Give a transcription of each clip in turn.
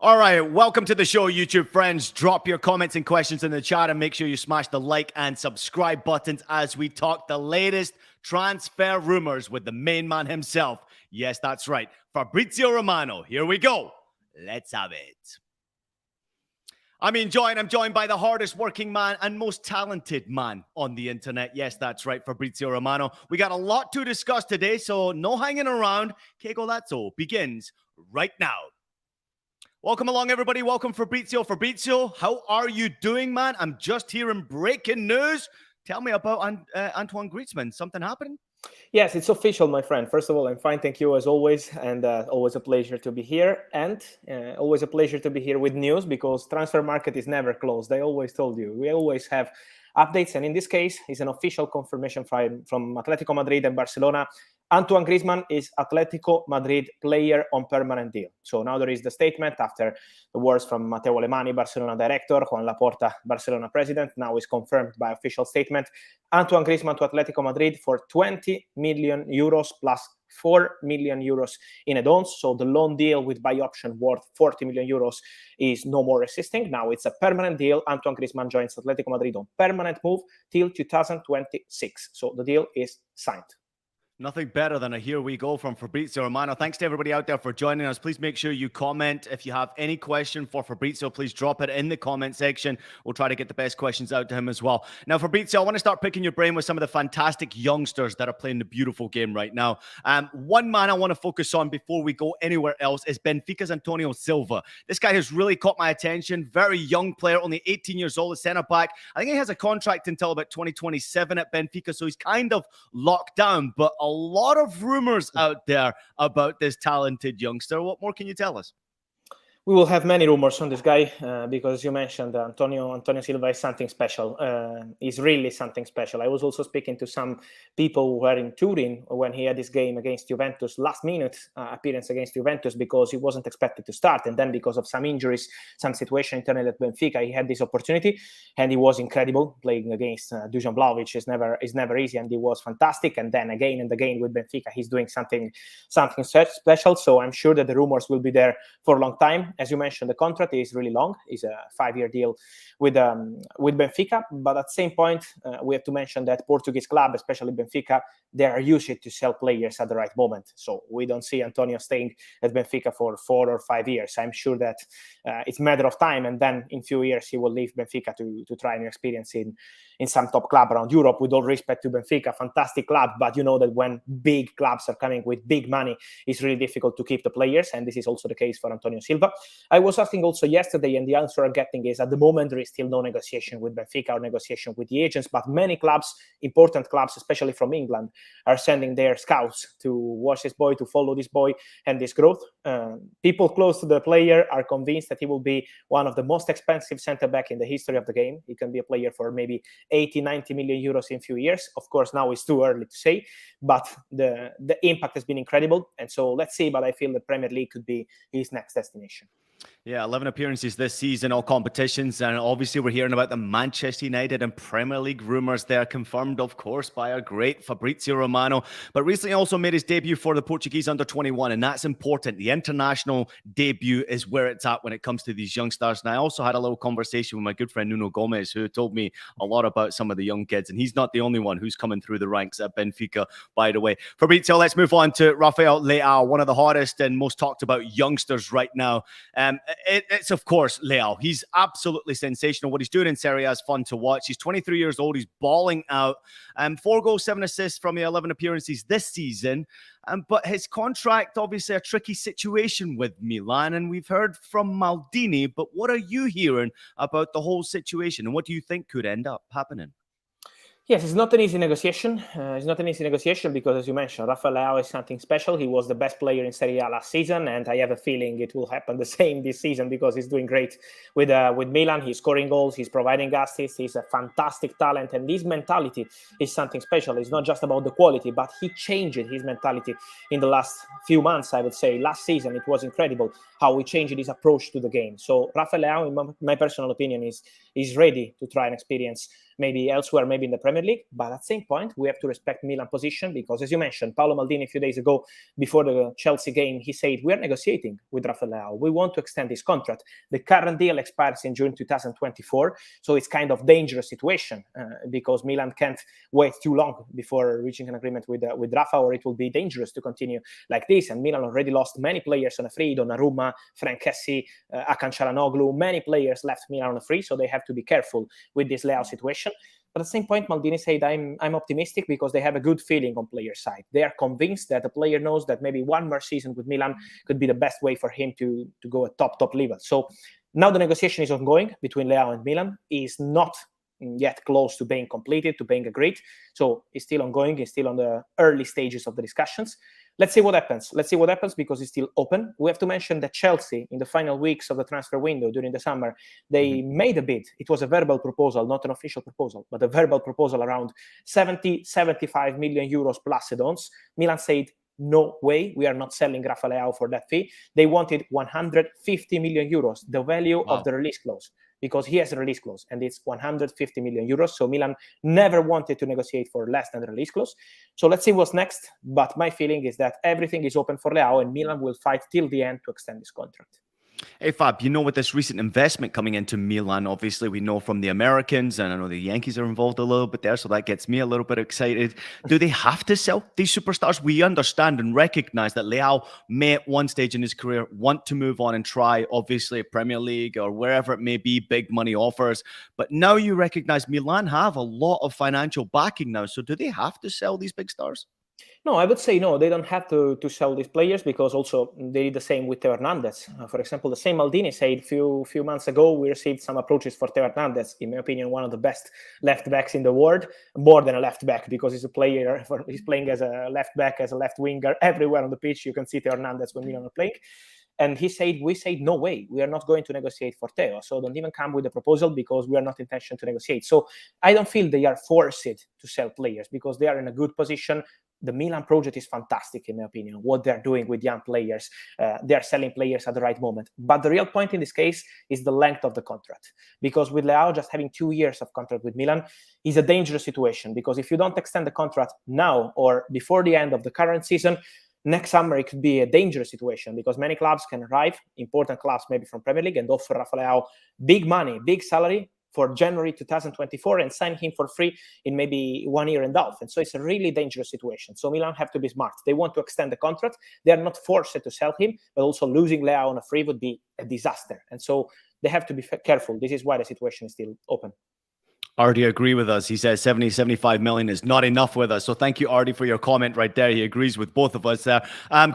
All right, welcome to the show, YouTube friends. Drop your comments and questions in the chat and make sure you smash the like and subscribe buttons as we talk the latest transfer rumors with the main man himself. Yes, that's right, Fabrizio Romano. Here we go. Let's have it. I'm joined by the hardest working man and most talented man on the internet. Yes, that's right, Fabrizio Romano. We got a lot to discuss today, so no hanging around. Qué Golazo begins right now. Welcome along, everybody. Welcome, Fabrizio. Fabrizio, how are you doing, man? I'm just hearing breaking news. Tell me about Antoine Griezmann. Something happening? Yes, it's official, my friend. First of all, I'm fine. Thank you as always. And always a pleasure to be here. And always a pleasure to be here with news because transfer market is never closed. I always told you. We always have updates. And in this case, it's an official confirmation from Atletico Madrid and Barcelona. Antoine Griezmann is Atletico Madrid player on permanent deal. So now there is the statement after the words from Matteo Alemany, Barcelona director, Juan Laporta, Barcelona president. Now is confirmed by official statement. Antoine Griezmann to Atletico Madrid for 20 million euros plus 4 million euros in add-ons. So the loan deal with buy option worth 40 million euros is no more existing. Now it's a permanent deal. Antoine Griezmann joins Atletico Madrid on permanent move till 2026. So the deal is signed. Nothing better than a here we go from Fabrizio Romano. Thanks to everybody out there for joining us. Please make sure you comment. If you have any question for Fabrizio, please drop it in the comment section. We'll try to get the best questions out to him as well. Now, Fabrizio, I want to start picking your brain with some of the fantastic youngsters that are playing the beautiful game right now. One man I want to focus on before we go anywhere else is Benfica's Antonio Silva. This guy has really caught my attention. Very young player, only 18 years old, a centre-back. I think he has a contract until about 2027 at Benfica, so he's kind of locked down, but a lot of rumors out there about this talented youngster. What more can you tell us? We will have many rumors on this guy because you mentioned Antonio Silva is something special. He's really something special. I was also speaking to some people who were in Turin when he had this game against Juventus, last minute appearance against Juventus because he wasn't expected to start. And then because of some injuries, some situation internally at Benfica, he had this opportunity and he was incredible playing against Dusan Vlahovic is never easy and he was fantastic. And then again and again with Benfica, he's doing something special. So I'm sure that the rumors will be there for a long time. As you mentioned, the contract is really long. It's a 5-year deal with Benfica. But at the same point, we have to mention that Portuguese club, especially Benfica, they are used to sell players at the right moment. So we don't see Antonio staying at Benfica for 4 or 5 years. I'm sure that it's a matter of time. And then in a few years, he will leave Benfica to try new experience in some top club around Europe. With all respect to Benfica, fantastic club. But you know that when big clubs are coming with big money, it's really difficult to keep the players. And this is also the case for Antonio Silva. I was asking also yesterday, and the answer I'm getting is at the moment there is still no negotiation with Benfica or negotiation with the agents, but many clubs, important clubs, especially from England, are sending their scouts to watch this boy, to follow this boy and this growth. People close to the player are convinced that he will be one of the most expensive centre-back in the history of the game. He can be a player for maybe 80, 90 million euros in a few years. Of course, now it's too early to say, but the impact has been incredible. And so let's see, but I feel the Premier League could be his next destination. Yeah, 11 appearances this season, all competitions. And obviously we're hearing about the Manchester United and Premier League rumours there, confirmed, of course, by our great Fabrizio Romano. But recently also made his debut for the Portuguese under-21, and that's important. The international debut is where it's at when it comes to these young stars. And I also had a little conversation with my good friend Nuno Gomes, who told me a lot about some of the young kids. And he's not the only one who's coming through the ranks at Benfica, by the way. Fabrizio, let's move on to Rafael Leao, one of the hottest and most talked about youngsters right now. It's, of course, Leao. He's absolutely sensational. What he's doing in Serie A is fun to watch. He's 23 years old. He's balling out. 4 goals, 7 assists from the 11 appearances this season. But his contract, obviously, a tricky situation with Milan. And we've heard from Maldini. But what are you hearing about the whole situation? And what do you think could end up happening? Yes, it's not an easy negotiation. It's not an easy negotiation because, as you mentioned, Rafael Leao is something special. He was the best player in Serie A last season, and I have a feeling it will happen the same this season because he's doing great with Milan. He's scoring goals, he's providing assists, he's a fantastic talent, and his mentality is something special. It's not just about the quality, but he changed his mentality in the last few months, I would say. Last season, it was incredible how he changed his approach to the game. So Rafael Leao, in my personal opinion, is ready to try and experience maybe elsewhere, maybe in the Premier League. But at the same point, we have to respect Milan position because, as you mentioned, Paolo Maldini a few days ago, before the Chelsea game, he said, we are negotiating with Rafael Leao. We want to extend his contract. The current deal expires in June 2024. So it's kind of dangerous situation because Milan can't wait too long before reaching an agreement with Rafa, or it will be dangerous to continue like this. And Milan already lost many players on a free: Donnarumma, Frank Kessie, Akan Çalhanoğlu. Many players left Milan on a free, so they have to be careful with this Leao situation. But at the same point, Maldini said, I'm optimistic because they have a good feeling on player side. They are convinced that the player knows that maybe one more season with Milan could be the best way for him to go at top level. So now the negotiation is ongoing between Leao and Milan. Is not yet close to being completed, to being agreed. So it's still ongoing. It's still on the early stages of the discussions. Let's see what happens. Let's see what happens because it's still open. We have to mention that Chelsea, in the final weeks of the transfer window during the summer, they made a bid. It was a verbal proposal, not an official proposal, but a verbal proposal around 75 million euros plus add-ons. Milan said, no way, we are not selling Rafael Leao for that fee. They wanted 150 million euros, the value of the release clause, because he has a release clause, and it's 150 million euros. So Milan never wanted to negotiate for less than the release clause. So let's see what's next. But my feeling is that everything is open for Leao, and Milan will fight till the end to extend his contract. Hey, Fab, with this recent investment coming into Milan, obviously we know from the Americans, and I know the Yankees are involved a little bit there, so that gets me a little bit excited. Do they have to sell these superstars? We understand and recognize that Leao may at one stage in his career want to move on and try, obviously, a Premier League or wherever it may be, big money offers. But now you recognize Milan have a lot of financial backing now, so do they have to sell these big stars? No, I would say no, they don't have to sell these players because also they did the same with Theo Hernandez. For example, the same Maldini said a few months ago, we received some approaches for Theo Hernandez, in my opinion, one of the best left backs in the world, more than a left back because he's he's playing as a left back, as a left winger, everywhere on the pitch. You can see Theo Hernandez when Milan are playing. And we said, no way, we are not going to negotiate for Theo. So don't even come with a proposal because we are not intention to negotiate. So I don't feel they are forced to sell players because they are in a good position. The Milan project is fantastic, in my opinion, what they're doing with young players. They are selling players at the right moment. But the real point in this case is the length of the contract. Because with Leao just having 2 years of contract with Milan is a dangerous situation. Because if you don't extend the contract now or before the end of the current season, next summer it could be a dangerous situation because many clubs can arrive, important clubs maybe from Premier League, and offer Rafael Leao big money, big salary for January 2024 and sign him for free in maybe 1 year and a half. And so it's a really dangerous situation. So Milan have to be smart. They want to extend the contract. They are not forced to sell him, but also losing Leao on a free would be a disaster. And so they have to be careful. This is why the situation is still open. Artie agree with us. He says 75 million is not enough with us. So thank you, Artie, for your comment right there. He agrees with both of us there.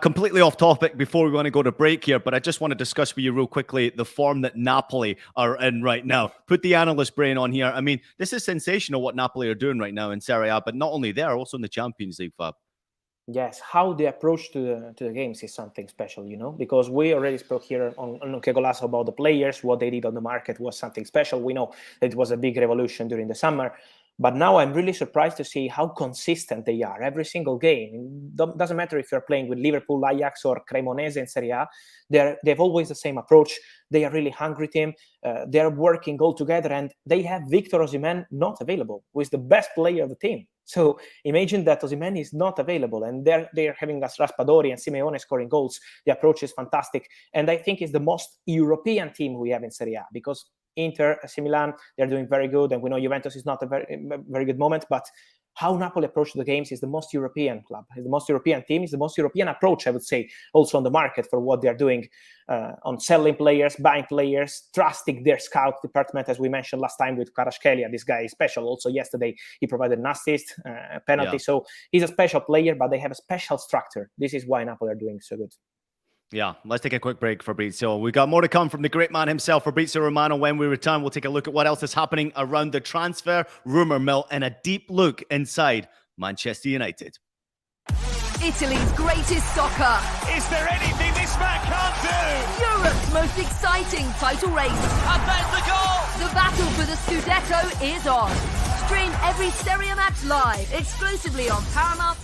Completely off topic before we want to go to break here, but I just want to discuss with you real quickly the form that Napoli are in right now. Put the analyst brain on here. I mean, this is sensational what Napoli are doing right now in Serie A, but not only there, also in the Champions League, Fab. Yes, how the approach to the games is something special, because we already spoke here on Qué Golazo about the players. What they did on the market was something special. We know that it was a big revolution during the summer. But now I'm really surprised to see how consistent they are every single game. It doesn't matter if you're playing with Liverpool, Ajax, or Cremonese in Serie A. They have always the same approach. They are really hungry team. They're working all together, and they have Victor Osimhen not available, who is the best player of the team. So imagine that Osimhen is not available, and they're having us Raspadori and Simeone scoring goals. The approach is fantastic, and I think it's the most European team we have in Serie A because Inter, AC Milan, they're doing very good, and we know Juventus is not a very good moment, but how Napoli approach the games is the most European club, is the most European team, is the most European approach, I would say, also on the market for what they're doing on selling players, buying players, trusting their scout department, as we mentioned last time with Kvaratskhelia. This guy is special. Also yesterday, he provided an assist, penalty. Yeah. So he's a special player, but they have a special structure. This is why Napoli are doing so good. Yeah, let's take a quick break, Fabrizio. We got more to come from the great man himself, Fabrizio Romano. When we return, we'll take a look at what else is happening around the transfer rumor mill and a deep look inside Manchester United. Italy's greatest soccer. Is there anything this man can't do? Europe's most exciting title race. And there's the goal! The battle for the Scudetto is on. Stream every Serie A match live, exclusively on Paramount+.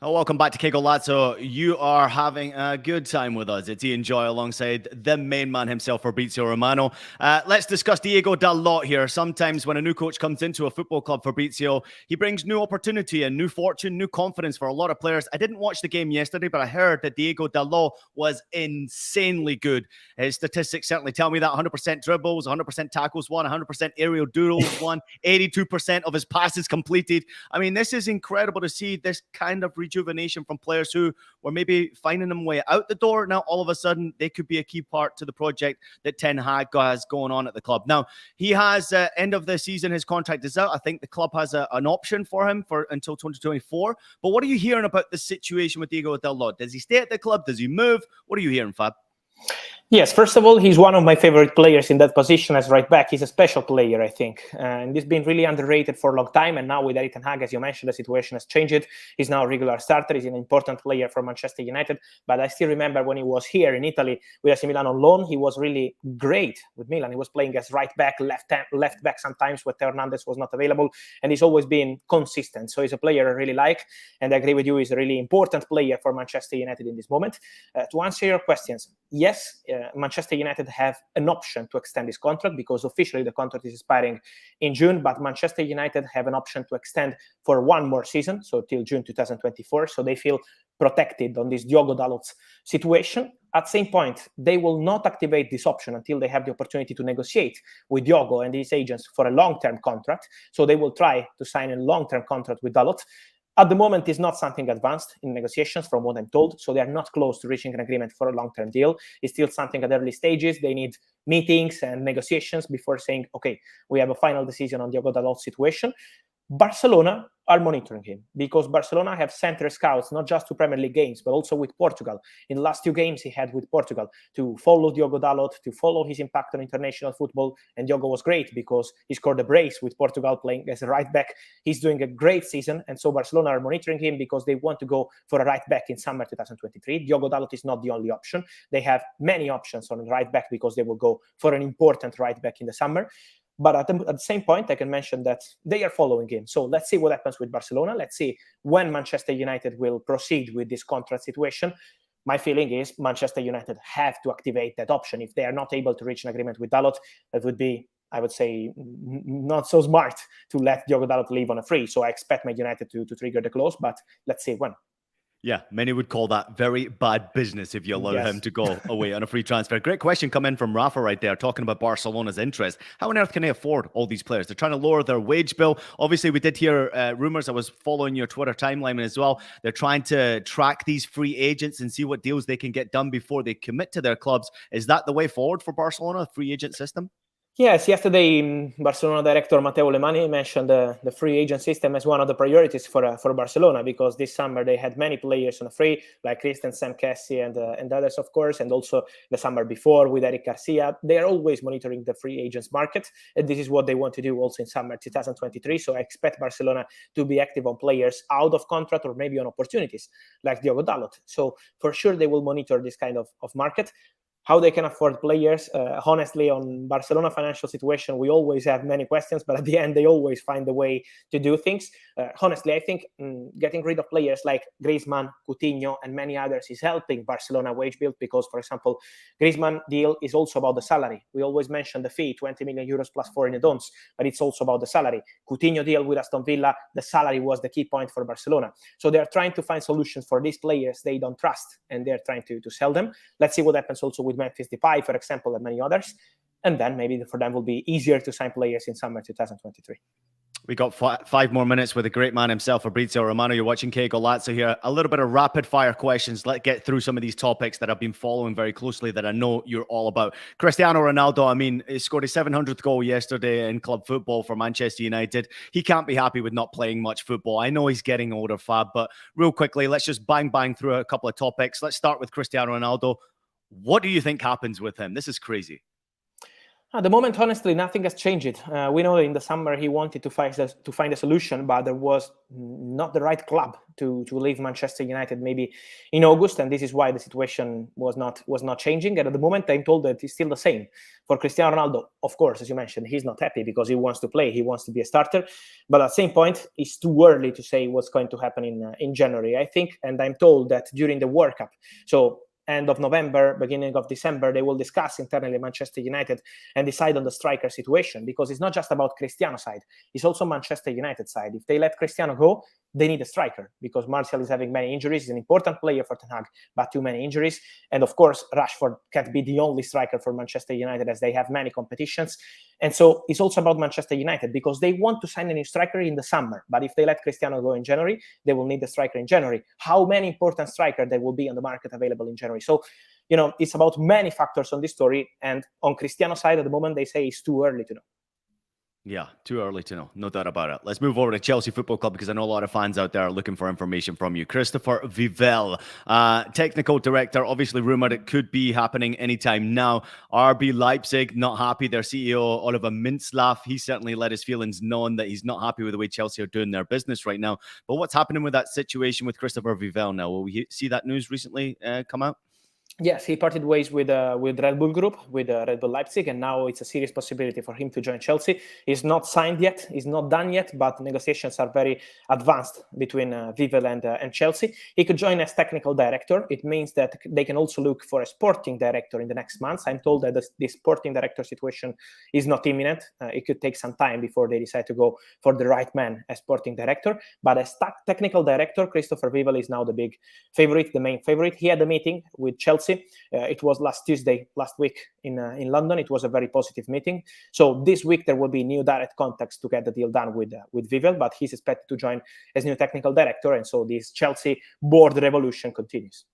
Oh, welcome back to Qué Golazo. You are having a good time with us. It's Ian Joy alongside the main man himself, Fabrizio Romano. Let's discuss Diogo Dalot here. Sometimes when a new coach comes into a football club, Fabrizio, he brings new opportunity and new fortune, new confidence for a lot of players. I didn't watch the game yesterday, but I heard that Diogo Dalot was insanely good. His statistics certainly tell me that 100% dribbles, 100% tackles won, 100% aerial duels won, 82% of his passes completed. I mean, this is incredible to see this kind of rejuvenation from players who were maybe finding them way out the door. Now, all of a sudden, they could be a key part to the project that Ten Hag has going on at the club. Now, he has end of the season, his contract is out. I think the club has an option for him for until 2024. But what are you hearing about the situation with Diogo Dalot? Does he stay at the club? Does he move? What are you hearing, Fab? Yes, first of all, he's one of my favorite players in that position as right back. He's a special player, I think. And he's been really underrated for a long time. And now with Erik ten Hag, as you mentioned, the situation has changed. He's now a regular starter. He's an important player for Manchester United. But I still remember when he was here in Italy with AC Milan on loan, he was really great with Milan. He was playing as right back, left back sometimes when Hernandez was not available. And he's always been consistent. So he's a player I really like. And I agree with you, he's a really important player for Manchester United in this moment. To answer your questions, yes, Manchester United have an option to extend his contract because officially the contract is expiring in June, but Manchester United have an option to extend for one more season, so till June 2024. So they feel protected on this Diogo Dalot situation. At the same point, they will not activate this option until they have the opportunity to negotiate with Diogo and his agents for a long-term contract. So they will try to sign a long-term contract with Dalot. At the moment, it's not something advanced in negotiations from what I'm told. So they are not close to reaching an agreement for a long-term deal. It's still something at early stages. They need meetings and negotiations before saying, okay, we have a final decision on Diogo Dalot's situation. Barcelona are monitoring him because Barcelona have sent their scouts not just to Premier League games, but also with Portugal. In the last 2 games he had with Portugal to follow Diogo Dalot, to follow his impact on international football. And Diogo was great because he scored a brace with Portugal playing as a right back. He's doing a great season. And so Barcelona are monitoring him because they want to go for a right back in summer 2023. Diogo Dalot is not the only option. They have many options on the right back because they will go for an important right back in the summer. But at the same point, I can mention that they are following him. So let's see what happens with Barcelona. Let's see when Manchester United will proceed with this contract situation. My feeling is Manchester United have to activate that option. If they are not able to reach an agreement with Dalot, that would be, I would say, not so smart to let Diogo Dalot leave on a free. So I expect Man United to trigger the clause, but let's see when. Yeah, many would call that very bad business if you allow him to go away on a free transfer. Great question come in from Rafa right there, talking about Barcelona's interest. How on earth can they afford all these players? They're trying to lower their wage bill. Obviously, we did hear rumors. I was following your Twitter timeline as well. They're trying to track these free agents and see what deals they can get done before they commit to their clubs. Is that the way forward for Barcelona, a free agent system? Yes, yesterday Barcelona director Matteo Lemani mentioned the free agent system as one of the priorities for Barcelona because this summer they had many players on a free, like Christensen, Kessie, and others, of course, and also the summer before with Eric Garcia. They are always monitoring the free agents market, and this is what they want to do also in summer 2023. So I expect Barcelona to be active on players out of contract or maybe on opportunities like Diogo Dalot. So for sure they will monitor this kind of market. How they can afford players, honestly, on Barcelona financial situation, we always have many questions, but at the end, they always find a way to do things. Honestly, I think getting rid of players like Griezmann, Coutinho, and many others is helping Barcelona wage bill because, for example, Griezmann deal is also about the salary. We always mention the fee, 20 million euros plus 4 in add-ons, but it's also about the salary. Coutinho deal with Aston Villa, the salary was the key point for Barcelona. So they're trying to find solutions for these players they don't trust, and they're trying to sell them. Let's see what happens also with Memphis Depay, for example, and many others. And then maybe for them will be easier to sign players in summer 2023. We got 5 more minutes with the great man himself, Fabrizio Romano. You're watching Qué Golazo here. A little bit of rapid fire questions. Let's get through some of these topics that I've been following very closely that I know you're all about. Cristiano Ronaldo, I mean, he scored his 700th goal yesterday in club football for Manchester United. He can't be happy with not playing much football. I know he's getting older, Fab, but real quickly, let's just bang through a couple of topics. Let's start with Cristiano Ronaldo. What do you think happens with him? This is crazy. At the moment, honestly, nothing has changed. We know in the summer he wanted to find a solution, but there was not the right club to leave Manchester United maybe in August, and this is why the situation was not changing. And at the moment, I'm told that it's still the same. For Cristiano Ronaldo, of course, as you mentioned, he's not happy because he wants to play, he wants to be a starter. But at the same point, it's too early to say what's going to happen in January, I think. And I'm told that during the World Cup, so end of November, beginning of December, they will discuss internally Manchester United and decide on the striker situation, because it's not just about Cristiano's side, it's also Manchester United side. If they let Cristiano go, they need a striker, because Martial is having many injuries. He's an important player for Ten Hag, but too many injuries. And of course, Rashford can't be the only striker for Manchester United, as they have many competitions. And so it's also about Manchester United, because they want to sign a new striker in the summer. But if they let Cristiano go in January, they will need a striker in January. How many important strikers there will be on the market available in January? So, it's about many factors on this story. And on Cristiano's side, at the moment, they say it's too early to know. Yeah, too early to know. No doubt about it. Let's move over to Chelsea Football Club, because I know a lot of fans out there are looking for information from you. Christopher Vivell, technical director, obviously rumored it could be happening anytime now. RB Leipzig, not happy. Their CEO, Oliver Mintzlaff, he certainly let his feelings known that he's not happy with the way Chelsea are doing their business right now. But what's happening with that situation with Christopher Vivell now? Will we see that news recently come out? Yes, he parted ways with Red Bull Group, with Red Bull Leipzig, and now it's a serious possibility for him to join Chelsea. He's not signed yet, he's not done yet, but negotiations are very advanced between Vivell and Chelsea. He could join as technical director. It means that they can also look for a sporting director in the next months. I'm told that the sporting director situation is not imminent. It could take some time before they decide to go for the right man as sporting director. But as technical director, Christopher Vivell is now the big favorite, the main favorite. He had a meeting with Chelsea. It was last week in London. It was a very positive meeting. So this week there will be new direct contacts to get the deal done with Vivell, but he's expected to join as new technical director, and so this Chelsea board revolution continues.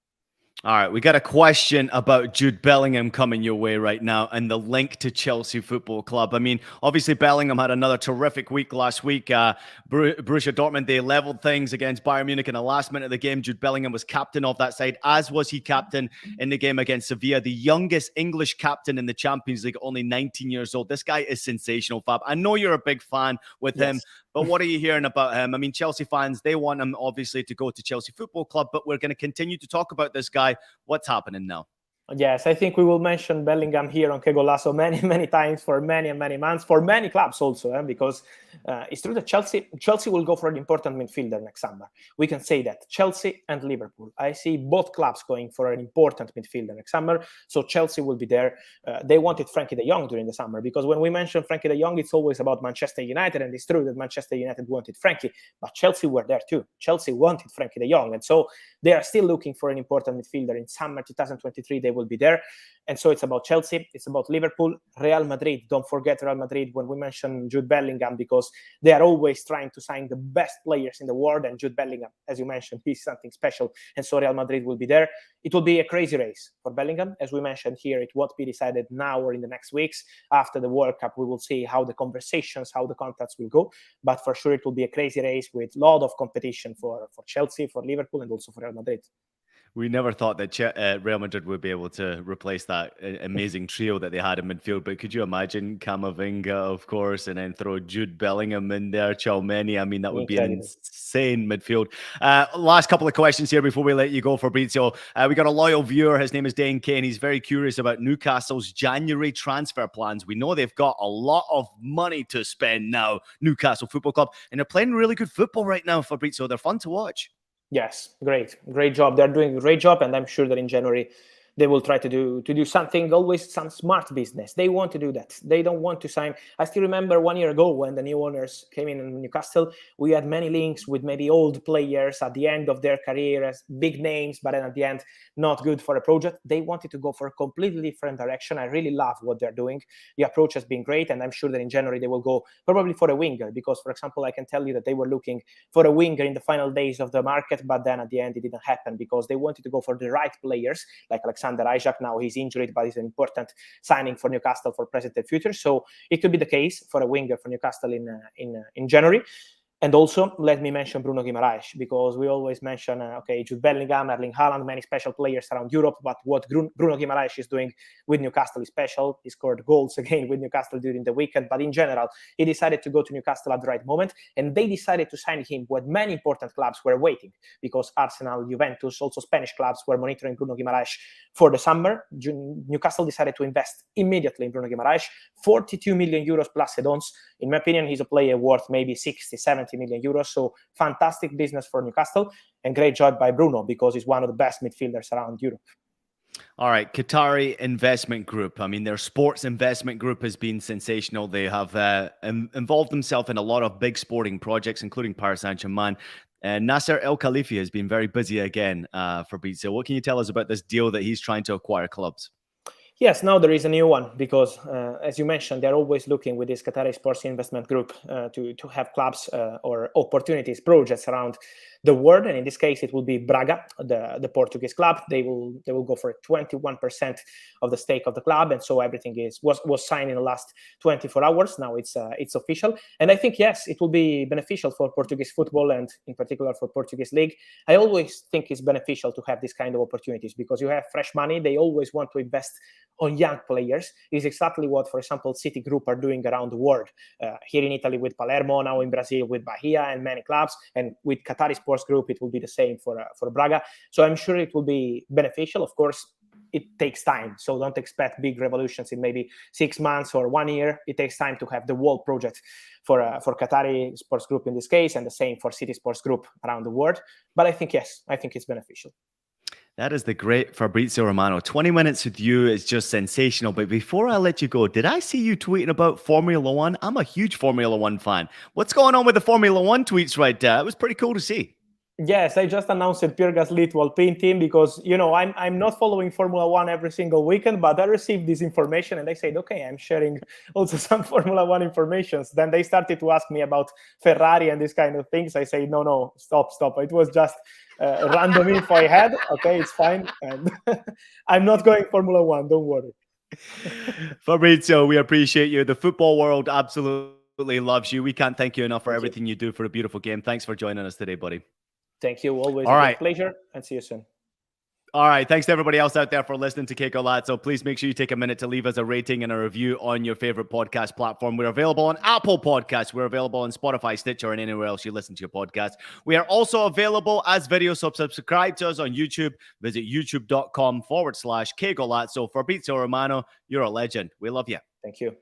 All right, we got a question about Jude Bellingham coming your way right now and the link to Chelsea Football Club. I mean, obviously Bellingham had another terrific week last week. Borussia Dortmund, they leveled things against Bayern Munich in the last minute of the game. Jude Bellingham was captain of that side, as was he captain in the game against Sevilla, the youngest English captain in the Champions League, only 19 years old. This guy is sensational, Fab. I know you're a big fan with him, but what are you hearing about him? I mean, Chelsea fans, they want him obviously to go to Chelsea Football Club, but we're going to continue to talk about this guy. What's happening now? Yes, I think we will mention Bellingham here on Qué Golazo many times for many months, for many clubs also, because it's true that Chelsea will go for an important midfielder next summer. We can say that. Chelsea and Liverpool. I see both clubs going for an important midfielder next summer, so Chelsea will be there. They wanted Frankie de Jong during the summer, because when we mention Frankie de Jong, it's always about Manchester United, and it's true that Manchester United wanted Frankie, but Chelsea were there too. Chelsea wanted Frankie de Jong, and so they are still looking for an important midfielder. In summer 2023, they will be there. And so it's about Chelsea, it's about Liverpool, Real Madrid. Don't forget Real Madrid when we mention Jude Bellingham, because they are always trying to sign the best players in the world, and Jude Bellingham, as you mentioned, he's something special, and so Real Madrid will be there. It will be a crazy race for Bellingham. As we mentioned here, it won't be decided now or in the next weeks. After the World Cup, we will see how the conversations, how the contacts will go, but for sure it will be a crazy race with a lot of competition for Chelsea, for Liverpool, and also for Real Madrid. We never thought that Real Madrid would be able to replace that amazing trio that they had in midfield. But could you imagine Camavinga, of course, and then throw Jude Bellingham in there, Tchouameni? I mean, that would be an insane midfield. Last couple of questions here before we let you go, Fabrizio. We got a loyal viewer. His name is Dane Kane. He's very curious about Newcastle's January transfer plans. We know they've got a lot of money to spend now, Newcastle Football Club, and they're playing really good football right now, Fabrizio. They're fun to watch. Yes, great job. They're doing a great job, and I'm sure that in January they will try to do something, always some smart business. They want to do that. They don't want to sign. I still remember 1 year ago when the new owners came in Newcastle, we had many links with maybe old players at the end of their career as big names, but then at the end, not good for a project. They wanted to go for a completely different direction. I really love what they're doing. The approach has been great, and I'm sure that in January they will go probably for a winger, because, for example, I can tell you that they were looking for a winger in the final days of the market, but then at the end it didn't happen, because they wanted to go for the right players, like Alexander Isak. Now he's injured, but he's an important signing for Newcastle for present and future. So it could be the case for a winger for Newcastle in January. And also, let me mention Bruno Guimaraes, because we always mention, Jude Bellingham, Erling Haaland, many special players around Europe. But what Bruno Guimaraes is doing with Newcastle is special. He scored goals again with Newcastle during the weekend. But in general, he decided to go to Newcastle at the right moment. And they decided to sign him when many important clubs were waiting, because Arsenal, Juventus, also Spanish clubs were monitoring Bruno Guimaraes for the summer. Newcastle decided to invest immediately in Bruno Guimaraes, 42 million euros plus add-ons. In my opinion, he's a player worth maybe 60, 70 million euros. So fantastic business for Newcastle, and great job by Bruno, because he's one of the best midfielders around Europe. All right, Qatari Investment Group. I mean, their sports investment group has been sensational. They have involved themselves in a lot of big sporting projects, including Paris Saint-Germain. Nasser El Khalifi has been very busy again, Fabrizio. What can you tell us about this deal that he's trying to acquire clubs? Yes, now there is a new one, because as you mentioned, they're always looking with this Qatari Sports Investment Group to have clubs or opportunities, projects around the world. And in this case, it will be Braga, the Portuguese club. They will go for 21% of the stake of the club, and so everything was signed in the last 24 hours. Now it's official, and I think yes, it will be beneficial for Portuguese football, and in particular for Portuguese league. I always think it's beneficial to have this kind of opportunities, because you have fresh money. They always want to invest on young players. Is exactly what, for example, City Group are doing around the world. Here in Italy with Palermo, now in Brazil with Bahia and many clubs, and with Qatari Sports Group, it will be the same for Braga. So I'm sure it will be beneficial. Of course, it takes time, so don't expect big revolutions in maybe 6 months or 1 year. It takes time to have the whole project for Qatari Sports Group in this case, and the same for City Sports Group around the world. But I think yes, I think it's beneficial. That is the great Fabrizio Romano. 20 minutes with you is just sensational. But before I let you go, did I see you tweeting about Formula One? I'm a huge Formula One fan. What's going on with the Formula One tweets right there? It was pretty cool to see. Yes, I just announced Pierre Gasly to Alpine team, because I'm not following Formula One every single weekend, but I received this information and I said, okay, I'm sharing also some Formula One informations. Then they started to ask me about Ferrari and these kind of things. I say, no, stop. It was just random info I had. Okay, it's fine, and I'm not going Formula One. Don't worry. Fabrizio, we appreciate you. The football world absolutely loves you. We can't thank you enough for everything you do for a beautiful game. Thanks for joining us today, buddy. Thank you. Always a pleasure, and see you soon. All right. Thanks to everybody else out there for listening to Qué Golazo. Please make sure you take a minute to leave us a rating and a review on your favorite podcast platform. We're available on Apple Podcasts. We're available on Spotify, Stitcher, and anywhere else you listen to your podcast. We are also available as video, so subscribe to us on YouTube. Visit youtube.com/Qué Golazo. Fabrizio Romano, you're a legend. We love you. Thank you.